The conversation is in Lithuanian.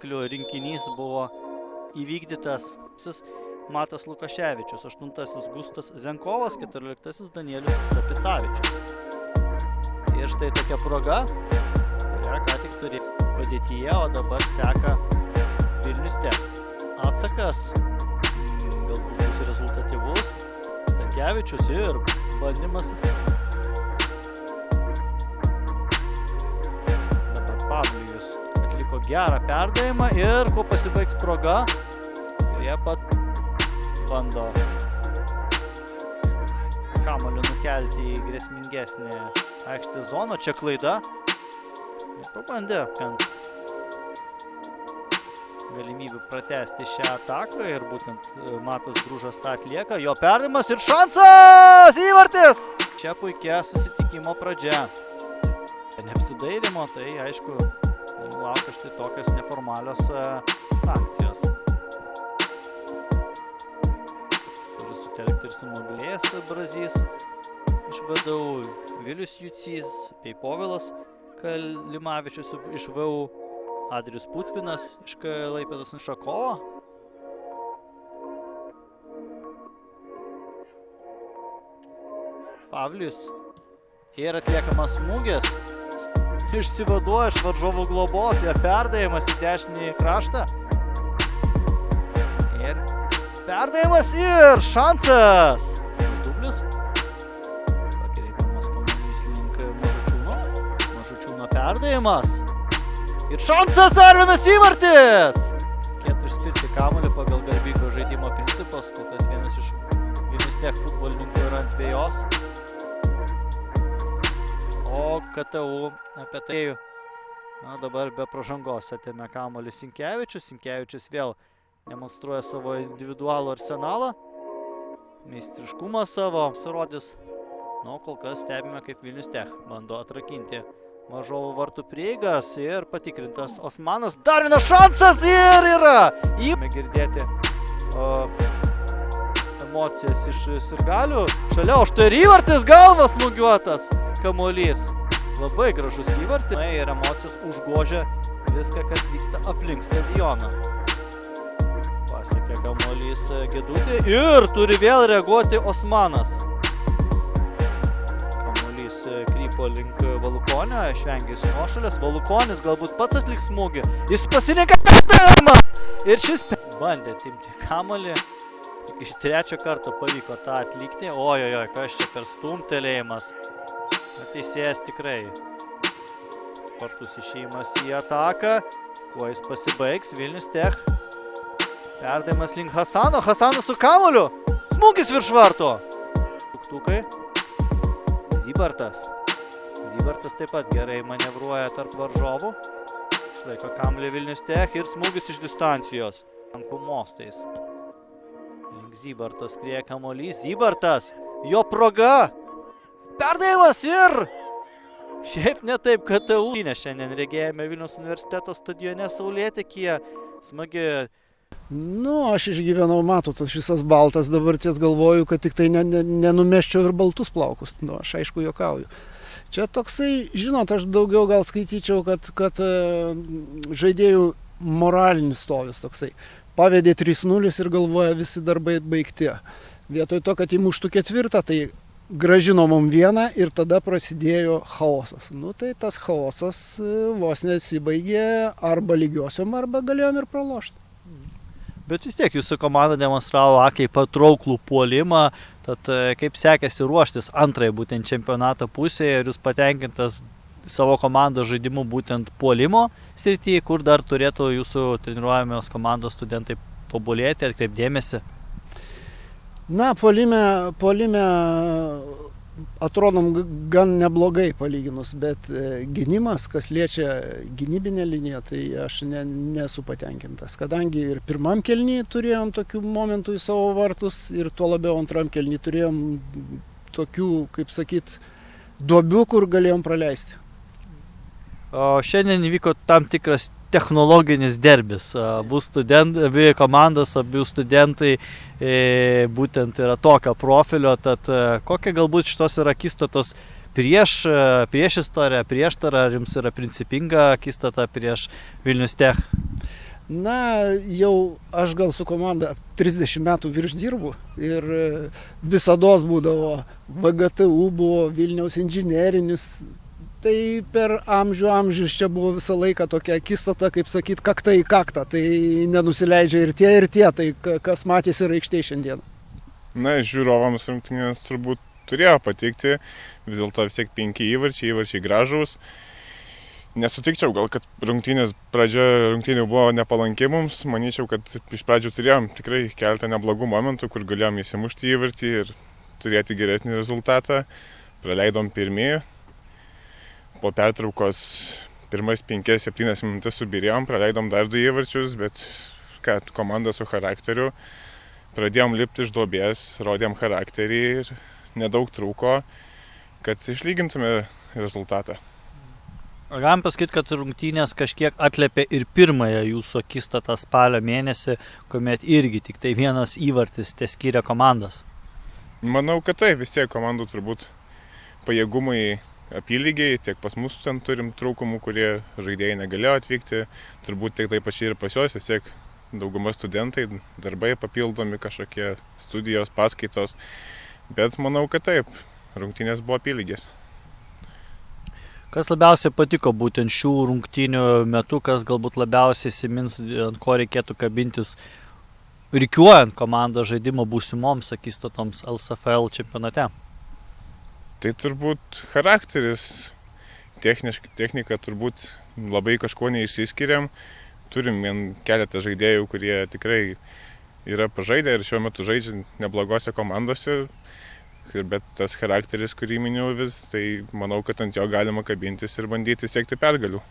rinkinys buvo įvykdytas Matas Lukaševičius, 8 Gustas Zenkovas, 14 Danielius Sapitavičius. Ir štai tokia proga, kurią ką tik turi padėtyje, o dabar seka Vilnius Tech. Atsakas galbūt bus rezultatyvus. Stankevičius ir bandymas. Dabar Pavlijus atliko gerą perdavimą ir kuo pasibaigs proga, kurie pat bando kamuolį nukelti į grėsmingesnį aikštės zoną. Čia klaida. Pabandė galimybių pratęsti šią ataką ir būtent Matas Bružas tą atlieka. Jo perdavimas ir šansas! Įvartis! Čia puikia susitikimo pradžia. Neapsidairimo, tai aišku, laukia štai tokios neformalios sankcijos. Turi sutelkti ir sumobilėjęs Brazys iš VDU, Vilius Jucys, bei Povilas Kalimavičius iš VU, Adrius Putvinas iš Klaipėdos Šakovo. Pavlijus. Ir atliekamas smūgis. Išsivaduoja iš varžovų globos, jo perdavimas į dešinį kraštą. Ir perdavimas ir šansas. Dublis. Pakreipiamas kamuolys link Mažučiūno perdavimas. Ir šansas, dar vienas įvartis! Reikėtų išspirti kamuolį pagal garbingo žaidimo principus, kol kas vienas iš Vilnius Tech futbolininkų yra ant vėjos. O KTU apie tai dabar be pražangos atėmė kamuolį Sinkevičius. Sinkevičius vėl demonstruoja savo individualų arsenalą. Meistriškumą savo surodys. O kol kas stebime, kaip Vilnius Tech bando atrakinti varžovų vartų prieigas ir patikrintas Osmanas. Dar vienas šansas ir yra! Įmė girdėti emocijas iš sirgalių. Šalia už tai ir įvartis, galvas smūgiuotas kamuolys. Labai gražus įvartis. Ir emocijos užgožia viską, kas vyksta aplink stadioną. Pasiekė kamuolys Gedutį ir turi vėl reaguoti Osmanas. Krypo link Valukonio, išvengė jis nuošalės. Valukonis galbūt pats atliks smūgį. Jis pasirinka perdavimą! Ir šis bandė atimti kamuolį. Tik iš trečio karto pavyko tą atlikti. Ojojoj, kas čia per stumtelėjimas. Teisėjas tikrai spartus išėjimas į ataką. Kuo jis pasibaigs? Vilnius Tech. Perdavimas link Hasano. Hasanas su kamuoliu. Smūgis virš varto. Tuktukai. Zybartas. Zybartas taip pat gerai manevruoja tarp varžovų. Išlaiko kamuolį Vilnius Tech ir smūgis iš distancijos. Rankų mostais. Link Zybarto skrieja kamuolys. Zybartas. Jo proga. Perdavimas ir šiaip ne taip KTU. Šiandien regėjome Vilniaus universiteto stadione Saulėtekyje. Smagi. Aš išgyvenau, tas visas baltas, dabar ties galvoju, kad tik tai nenumeščiau ir baltus plaukus. Aš aišku juokauju. Čia toksai, žinot, aš daugiau gal skaityčiau, kad žaidėjų moralinis stovis toksai. Pavedė 3-0 ir galvoja visi darbai baigti. Vietoj to, kad įmuštų ketvirtą, tai grąžino mum vieną ir tada prasidėjo chaosas. Tai tas chaosas vos nesibaigė arba lygiosiom, arba galėjom ir pralošti. Bet vis tiek jūsų komanda demonstravo akiai patrauklų puolimą, tad kaip sekėsi ruoštis antrai būtent čempionato pusėje ir jūs patenkintas savo komandos žaidimu būtent puolimo srityje, kur dar turėtų jūsų treniruojamos komandos studentai tobulėti, atkreipdėmėsi? Puolime atrodom gan neblogai palyginus, bet gynimas, kas liečia gynybinę liniją, tai aš nesu patenkintas. Kadangi ir pirmam kėliny turėjom tokių momentų į savo vartus ir tuo labiau antram kėliny turėjom tokių, kaip sakyt, duobių, kur galėjom praleisti. O šiandien įvyko tam tikras technologinis derbis. Abu komandos, abu studentai būtent yra tokio profilio, tad kokia galbūt šitos yra akistatos prieš istoriją, prieštara, ar jums yra principinga akistata prieš Vilnius Tech? Na, jau aš gal su komanda 30 metų virš dirbu ir visados būdavo VGTU, buvo Vilniaus inžinerinis. Tai per amžius čia buvo visą laiką tokia akistata, kaip sakyt, kakta į kaktą. Tai nenusileidžia ir tie, tai kas matėsi ir aikštėje šiandien. Na, žiūrovams rungtynės turbūt turėjo patikti, vis dėlto vis tiek 5 įvarčiai gražūs. Nesutikčiau gal, kad pradžia rungtynių buvo nepalanki mums. Manyčiau, kad iš pradžių turėjom tikrai keletą neblogų momentų, kur galėjom įsimušti įvartį ir turėti geresnį rezultatą. Praleidom pirmieji. Po pertraukos pirmas 5-7 minutės subirėjom, praleidom dar 2 įvarčius, bet kad komanda su charakteriu. Pradėjom lipti iš duobės, rodėm charakterį ir nedaug trūko, kad išlygintume rezultatą. Galim pasakyti, kad rungtynės kažkiek atlėpė ir pirmąją jūsų akistatą spalio mėnesį, kuomet irgi tik tai vienas įvartis teskyrė komandas. Manau, kad tai vis tiek komandų turbūt pajėgumai apylygiai, tiek pas mus ten turim trūkumų, kurie žaidėjai negalėjo atvykti, turbūt tiek tai pačiai ir pas juos, vis tiek dauguma studentai, darbai papildomi, kažkokie studijos, paskaitos, bet manau, kad taip, rungtynės buvo apylygės. Kas labiausiai patiko būtent šių rungtynių metu, kas galbūt labiausiai įsimins, ant ko reikėtų kabintis, rikiuojant komandą žaidimo būsimoms akistatoms LSFL čempionate? Tai turbūt charakteris, technika turbūt labai kažko neišsiskiriam. Turim keletą žaidėjų, kurie tikrai yra pažaidę ir šiuo metu žaidžia neblogose komandose. Bet tas charakteris, kurį miniu vis, tai manau, kad ant jo galima kabintis ir bandyti siekti pergalių.